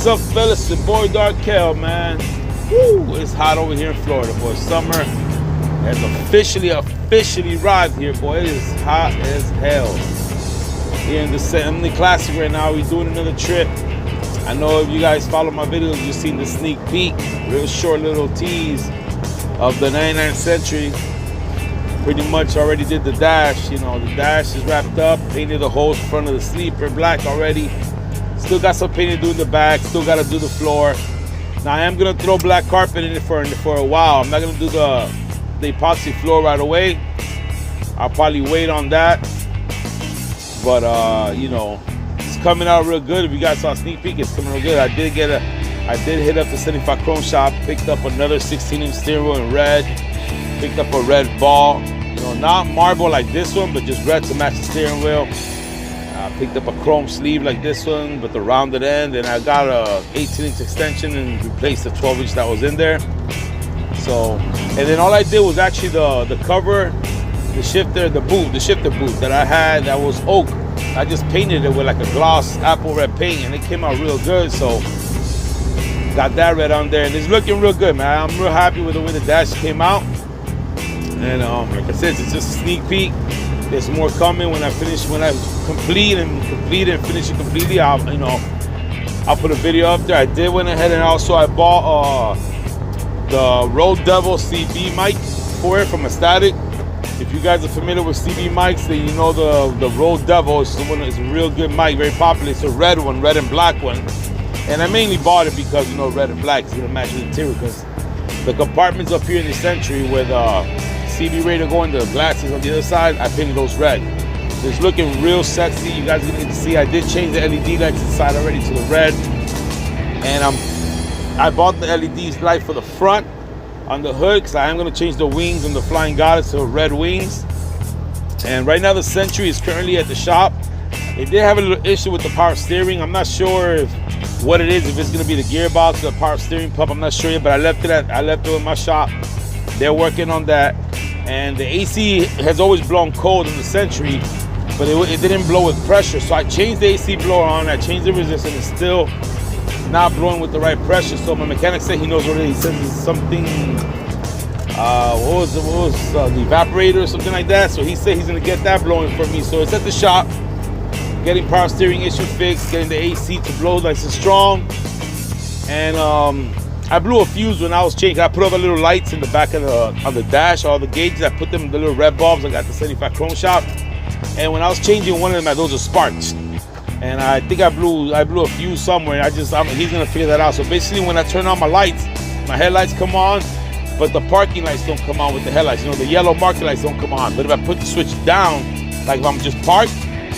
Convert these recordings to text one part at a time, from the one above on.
What's up, fellas? It's boy Darkel, man. Woo! It's hot over here in Florida, boy. Summer has officially arrived here, boy. It is hot as hell. Here in the Assembly Classic right now, we're doing another trip. I know if you guys follow my videos, you've seen the sneak peek, real short little tease of the 99 Century. Pretty much already did the dash. You know, the dash is wrapped up, painted the whole front of the sleeper black already. Still got some painting to do in the back, still got to do the floor. Now I am going to throw black carpet in it for a while. I'm not going to do the epoxy floor right away. I'll probably wait on that. But you know, it's coming out real good. If you guys saw a sneak peek, it's coming real good. I did hit up the 75 Chrome shop, picked up another 16-inch steering wheel in red, picked up a red ball. You know, not marble like this one, but just red to match the steering wheel. Picked up a chrome sleeve like this one, but the rounded end, and I got a 18-inch extension and replaced the 12-inch that was in there. So, and then all I did was actually the cover, the shifter boot that I had that was oak. I just painted it with like a gloss apple red paint, and it came out real good. So, got that red on there, and it's looking real good, man. I'm real happy with the way the dash came out. And like I said, it's just a sneak peek. There's more coming when I complete and finish it completely. I'll put a video up there. I did went ahead and also I bought the Rode Devil CB mic for it from Astatic. If you guys are familiar with CB mics, then you know the Rode Devil is a real good mic, very popular. It's a red and black one. And I mainly bought it because, you know, red and black is gonna match the interior, because the compartments up here in the Century with CB radio going, the glasses on the other side, I painted those red. It's looking real sexy. You guys are gonna get to see. I did change the LED lights inside already to the red, and I bought the LED light for the front on the hood because I am gonna change the wings on the Flying Goddess to red wings. And right now the Century is currently at the shop. They did have a little issue with the power steering. I'm not sure what it is, if it's gonna be the gearbox or the power steering pump. I'm not sure yet, but I left it in my shop. They're working on that. And the AC has always blown cold in the Century, but it didn't blow with pressure. So I changed the AC blower on, I changed the resistance, and it's still not blowing with the right pressure. So my mechanic said he knows what it is. He says it's something, what was the evaporator or something like that. So he said he's gonna get that blowing for me. So it's at the shop, getting power steering issue fixed, getting the AC to blow nice and strong. And I blew a fuse when I was changing. I put up a little lights in the back of on the dash, all the gauges. I put them in the little red bulbs. I got the 75 Chrome shop. And when I was changing one of them, those are sparks. And I think I blew a fuse somewhere. He's gonna figure that out. So basically, when I turn on my lights, my headlights come on, but the parking lights don't come on with the headlights. You know, the yellow marking lights don't come on. But if I put the switch down, like if I'm just parked,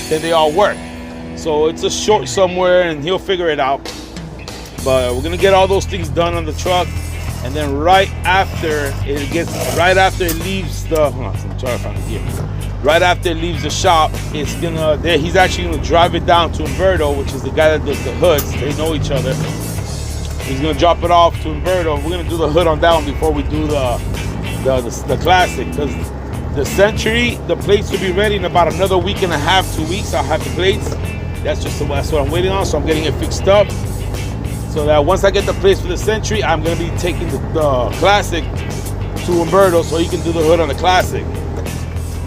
then they all work. So it's a short somewhere, and he'll figure it out. But we're gonna get all those things done on the truck, and then right after it leaves the right after it leaves the shop, he's actually gonna drive it down to Umberto, which is the guy that does the hoods. They know each other. He's gonna drop it off to Umberto. We're gonna do the hood on that one before we do the Classic, because the Century, the plates will be ready in about another week and a half, 2 weeks. I'll have the plates. That's what I'm waiting on. So I'm getting it fixed up, so that once I get the plates for the Century, I'm gonna be taking the Classic to Umberto so he can do the hood on the Classic.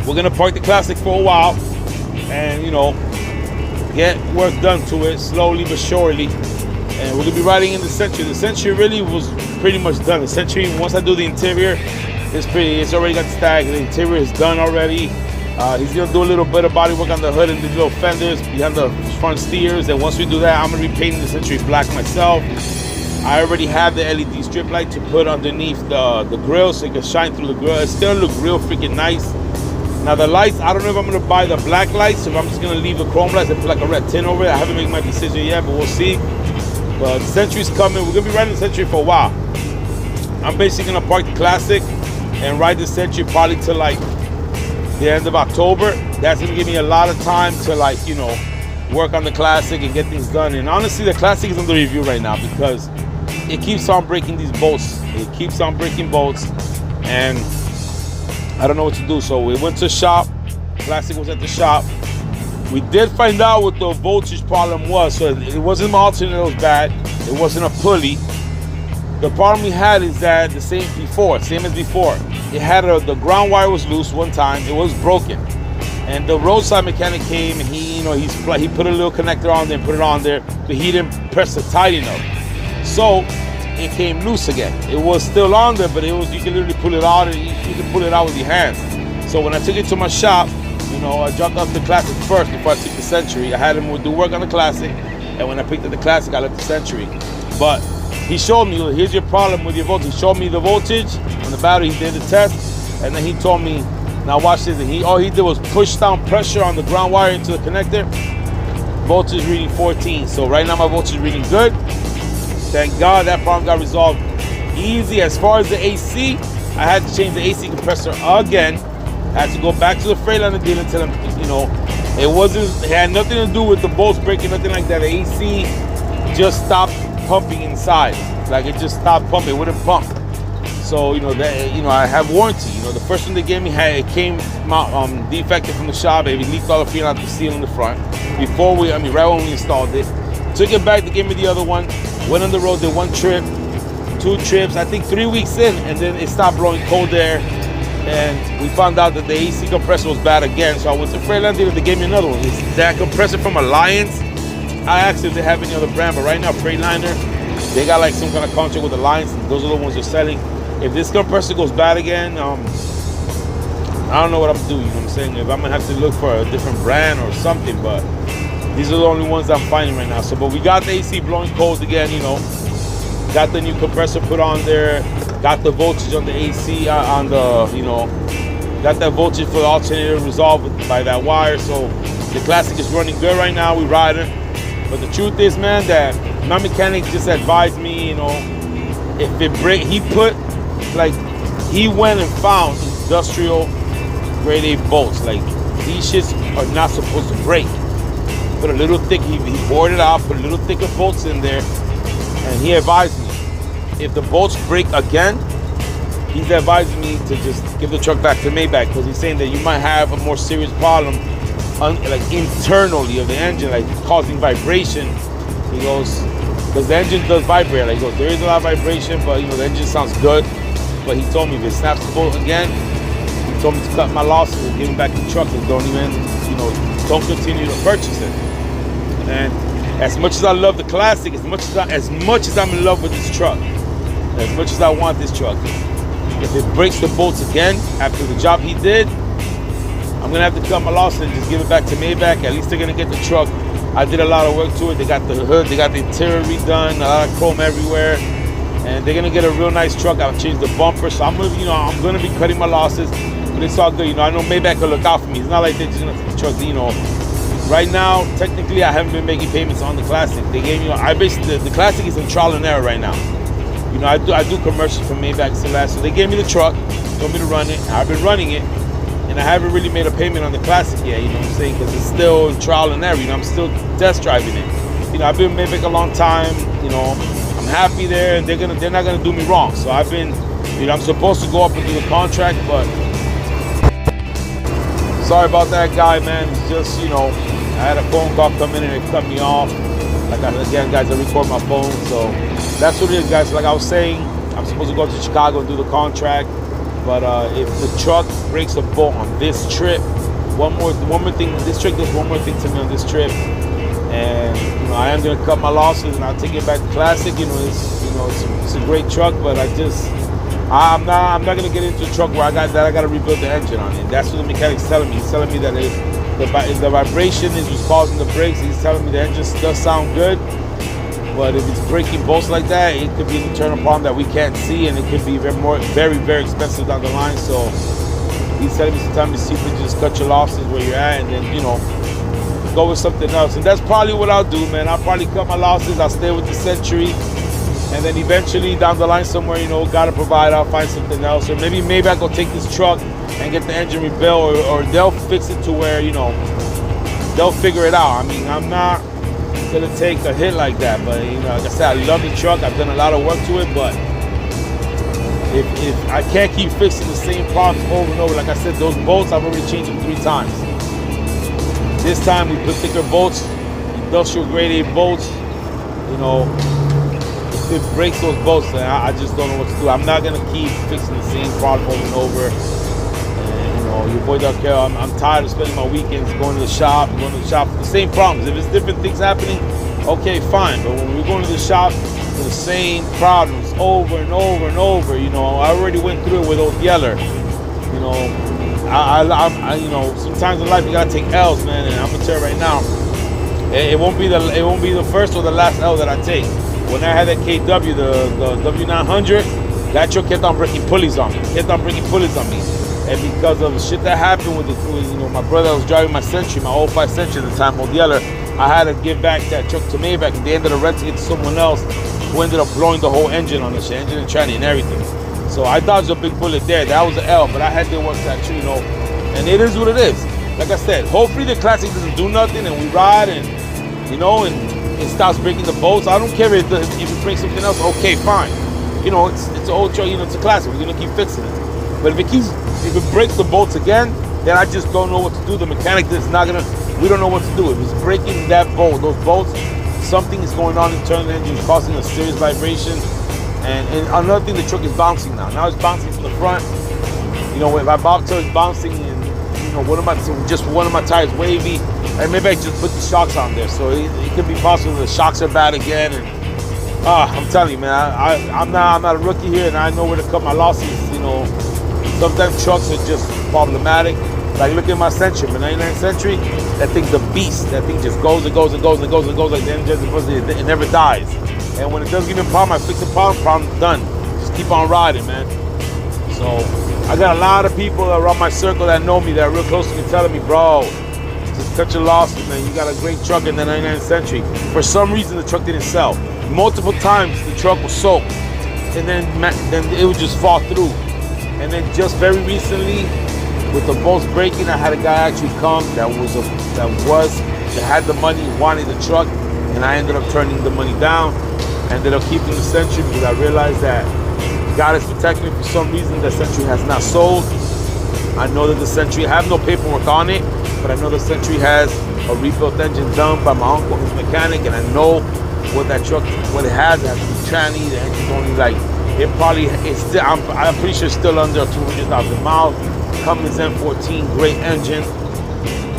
We're gonna park the Classic for a while, and you know, get work done to it slowly but surely. And we're gonna be riding in the Century. The Century really was pretty much done. The Century, once I do the interior, it's already got the stag. The interior is done already. He's gonna do a little bit of body work on the hood and the little fenders behind the front steers. And once we do that, I'm gonna be painting the Century black myself. I already have the LED strip light to put underneath the grill so it can shine through the grill. It's gonna look real freaking nice. Now the lights, I don't know if I'm gonna buy the black lights, if I'm just gonna leave the chrome lights and put like a red tint over it. I haven't made my decision yet, but we'll see. But the Century's coming. We're gonna be riding the Century for a while. I'm basically gonna park the Classic and ride the Century probably till like the end of October. That's gonna give me a lot of time to, like, you know, work on the Classic and get things done. And honestly, the Classic is under review right now because it keeps on breaking these bolts. It keeps on breaking bolts, and I don't know what to do. So we went to the shop. Classic was at the shop. We did find out what the voltage problem was. So it wasn't my alternator that was bad. It wasn't a pulley. The problem we had is that the same as before. It had the ground wire was loose one time. It was broken, and the roadside mechanic came and he put a little connector on there and put it on there, but he didn't press it tight enough. So it came loose again. It was still on there, but you can literally pull it out, and you can pull it out with your hands. So when I took it to my shop, I dropped off the Classic first before I took the Century. I had him do work on the Classic, and when I picked up the Classic, I left the Century. But he showed me, here's your problem with your voltage. He showed me the voltage on the battery. He did the test, and then he told me, now watch this. And all he did was push down pressure on the ground wire into the connector. Voltage reading 14. So right now my voltage is reading good. Thank God that problem got resolved easy. As far as the AC, I had to change the AC compressor again. I had to go back to the Freightliner dealer and tell him, it had nothing to do with the bolts breaking, nothing like that. The AC just stopped pumping inside. Like it just stopped pumping, it wouldn't pump. So, I have warranty. The first one they gave me it came defective from the shop. It leaked all the fuel out the seal in the front. Right when we installed it. Took it back, they gave me the other one. Went on the road, did 1 trip, 2 trips, I think 3 weeks in, and then it stopped blowing cold air. And we found out that the AC compressor was bad again. So I went to Freightliner dealer, they gave me another one. It's that compressor from Alliance. I asked if they have any other brand, but right now Freightliner, they got like some kind of contract with Alliance, and those are the ones they're selling. If this compressor goes bad again, I don't know what I'm gonna do, you know what I'm saying? If I'm gonna have to look for a different brand or something, but these are the only ones I'm finding right now. So, but we got the AC blowing cold again, got the new compressor put on there, got the voltage on the AC, got that voltage for the alternator resolved by that wire. So the Classic is running good right now, we riding. But the truth is, man, that my mechanic just advised me, if it break, he went and found industrial grade A bolts. Like, these shits are not supposed to break. Put a little thick, he bored it out, put a little thicker bolts in there, and he advised me, if the bolts break again, he's advising me to just give the truck back to Maybach, because he's saying that you might have a more serious problem internally of the engine, like causing vibration. He goes, because the engine does vibrate. Like, he goes, there is a lot of vibration, but the engine sounds good. But he told me if it snaps the bolt again, he told me to cut my losses and give him back the truck, and don't continue to purchase it. And as much as I love the Classic, as much as I'm in love with this truck, as much as I want this truck, if it breaks the bolts again after the job he did, I'm gonna have to cut my losses and just give it back to Maybach. At least they're gonna get the truck. I did a lot of work to it. They got the hood, they got the interior redone, a lot of chrome everywhere, and they're gonna get a real nice truck. I've changed the bumper, so I'm gonna be cutting my losses, but it's all good. I know Maybach will look out for me. It's not like they're just gonna take the truck. Right now, technically, I haven't been making payments on the Classic. They gave me, the Classic is in trial and error right now. I do commercials for Maybach still last, so they gave me the truck, told me to run it. I've been running it. And I haven't really made a payment on the Classic yet, you know what I'm saying? Because it's still in trial and error, I'm still test driving it. I've been with Maybach a long time, I'm happy there, and they're not gonna do me wrong. So I've been, I'm supposed to go up and do the contract, but sorry about that guy, man. It's just, I had a phone call come in and it cut me off. Again, guys, I record my phone, so that's what it is, guys. Like I was saying, I'm supposed to go to Chicago and do the contract. But if the truck breaks a bolt on this trip, one more thing, this truck does one more thing to me on this trip, and I am gonna cut my losses and I'll take it back to Classic. It's a great truck, but I'm not gonna get into a truck where I gotta rebuild the engine on it. That's what the mechanic's telling me. He's telling me that if the vibration is what's causing the brakes, he's telling me the engine does sound good. But if it's breaking bolts like that, it could be an internal problem that we can't see, and it could be very, very expensive down the line. So he's telling me sometimes to see if you just cut your losses where you're at, and then go with something else. And that's probably what I'll do, man. I'll probably cut my losses. I'll stay with the Century, and then eventually down the line somewhere, gotta provide. I'll find something else, or maybe I'll go take this truck and get the engine rebuilt, or they'll fix it to where they'll figure it out. I'm not gonna take a hit like that, but like I said, I love the truck. I've done a lot of work to it, but if I can't keep fixing the same problems over and over, like I said, those bolts I've already changed them 3 times. This time we put thicker bolts, industrial grade A bolts. it breaks those bolts, and I just don't know what to do. I'm not gonna keep fixing the same problem over and over. And you know, your boy Darkel, I'm tired of spending my weekends going to the shop for the same problems. If it's different things happening, okay, fine. But when we're going to the shop for the same problems over and over and over, you know, I already went through it with old Yeller. You know, I you know, sometimes in life you gotta take L's, man. And I'm gonna tell you right now, it won't be the first or the last L that I take. When I had that KW, the W900, that truck kept on breaking pulleys on me. And because of the shit that happened with you know, my brother was driving my Century, my 05 Century at the time, old Yeller, I had to give back that truck to Maybach, and they ended up renting it to someone else who ended up blowing the whole engine on the shit, engine and tranny and everything. So I dodged a big bullet there. That was an L, but I had to work that too, you know. And it is what it is. Like I said, hopefully the Classic doesn't do nothing and we ride and, you know, and it stops breaking the bolts. I don't care if it breaks something else. Okay, fine. You know, it's an old truck, you know, it's a Classic. We're gonna keep fixing it. But if it breaks the bolts again, then I just don't know what to do. The mechanic is not gonna. We don't know what to do. If it's breaking that bolt, those bolts, something is going on internally. The engine is causing a serious vibration. And another thing, the truck is bouncing now. Now it's bouncing from the front. You know, if I bounce, it's bouncing, and you know, one of my tires wavy, and maybe I just put the shocks on there. So it could be possible the shocks are bad again. And I'm telling you, man, I'm not a rookie here, and I know where to cut my losses. You know, sometimes trucks are just problematic. Like look at my Century, my 99 Century. That thing's a beast. That thing just goes and goes and goes and goes and goes like the engine. It never dies. And when it does give me a problem, I fix the problem done. Just keep on riding, man. So I got a lot of people around my circle that know me, that are real close to me, telling me, bro, just cut your losses, man. You got a great truck in the 99 Century. For some reason, the truck didn't sell. Multiple times, the truck was soaked, and then it would just fall through. And then just very recently, with the bolts breaking, I had a guy actually come that had the money, wanted the truck, and I ended up turning the money down. Ended up keeping the Century because I realized that God is protecting me. For some reason, the Century has not sold. I know that the Century, I have no paperwork on it, but I know the Century has a rebuilt engine done by my uncle, who's a mechanic, and I know what that truck, what it has. It has to be tranny. The engine's only like, it's still, I'm pretty sure it's still under 200,000 miles. Cummins M14, great engine.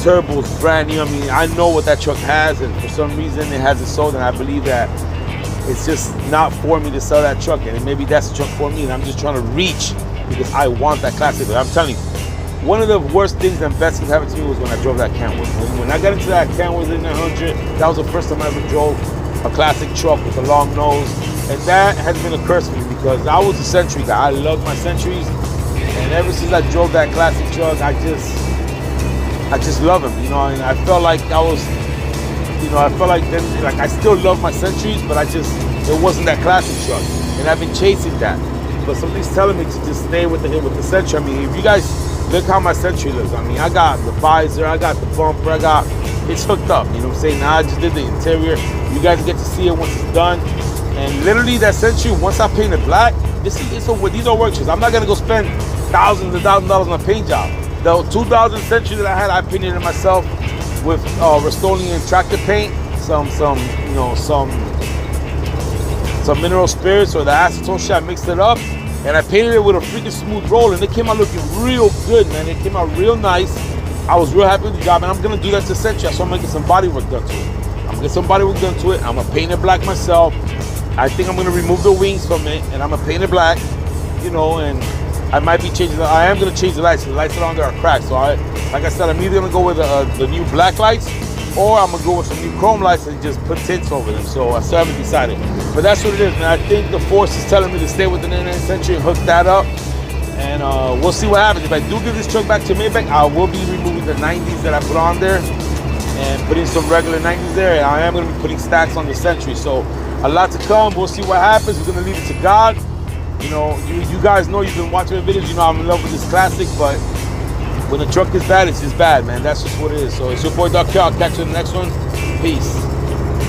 Turbo's brand new. I mean, I know what that truck has, and for some reason it hasn't sold, and I believe that it's just not for me to sell that truck, and maybe that's the truck for me, and I'm just trying to reach because I want that Classic. But I'm telling you, one of the worst things and best things happened to me was when I drove that Kenworth. When I got into that Kenworth in 900, that was the first time I ever drove a Classic truck with a long nose, and that has been a curse for me because I was a Century guy. I loved my Centuries, and ever since I drove that Classic truck, I just love them, you know, and I felt like I was, you know, I felt like then, like I still love my Centuries, but it wasn't that Classic truck, and I've been chasing that. But somebody's telling me to just stay with the Century. I mean, if you guys look how my Century looks, I mean, I got the visor, I got the bumper, it's hooked up. You know what I'm saying? Now I just did the interior. You guys get to see it once it's done. And literally that Century, once I paint it black, these are work shoes. I'm not gonna go spend thousands and thousands of dollars on a paint job. The 2000 Century that I had, I painted it myself with Rust-Oleum tractor paint, some mineral spirits or the acetone shit. I mixed it up, and I painted it with a freaking smooth roll, and it came out looking real good, man. It came out real nice. I was real happy with the job, and I'm gonna do that to Century. So I'm gonna get some body work done to it. I'm gonna get some body work done to it. I'm gonna paint it black myself. I think I'm gonna remove the wings from it, and I'm gonna paint it black, you know, and I might be changing I am gonna change the lights. The lights around there are cracked. So like I said, I'm either gonna go with the new black lights, or I'm gonna go with some new chrome lights and just put tints over them. So I still haven't decided. But that's what it is, man. I think the force is telling me to stay with the 99 Century and hook that up. And we'll see what happens. If I do give this truck back to Maybach, I will be removing the 90s that I put on there and putting some regular 90s there. And I am gonna be putting stacks on the Century. So a lot to come. We'll see what happens. We're gonna leave it to God. You know, you guys know, you've been watching the videos, you know I'm in love with this Classic, but when the truck is bad, it's just bad, man. That's just what it is. So it's your boy Darkel. I'll catch you in the next one. Peace.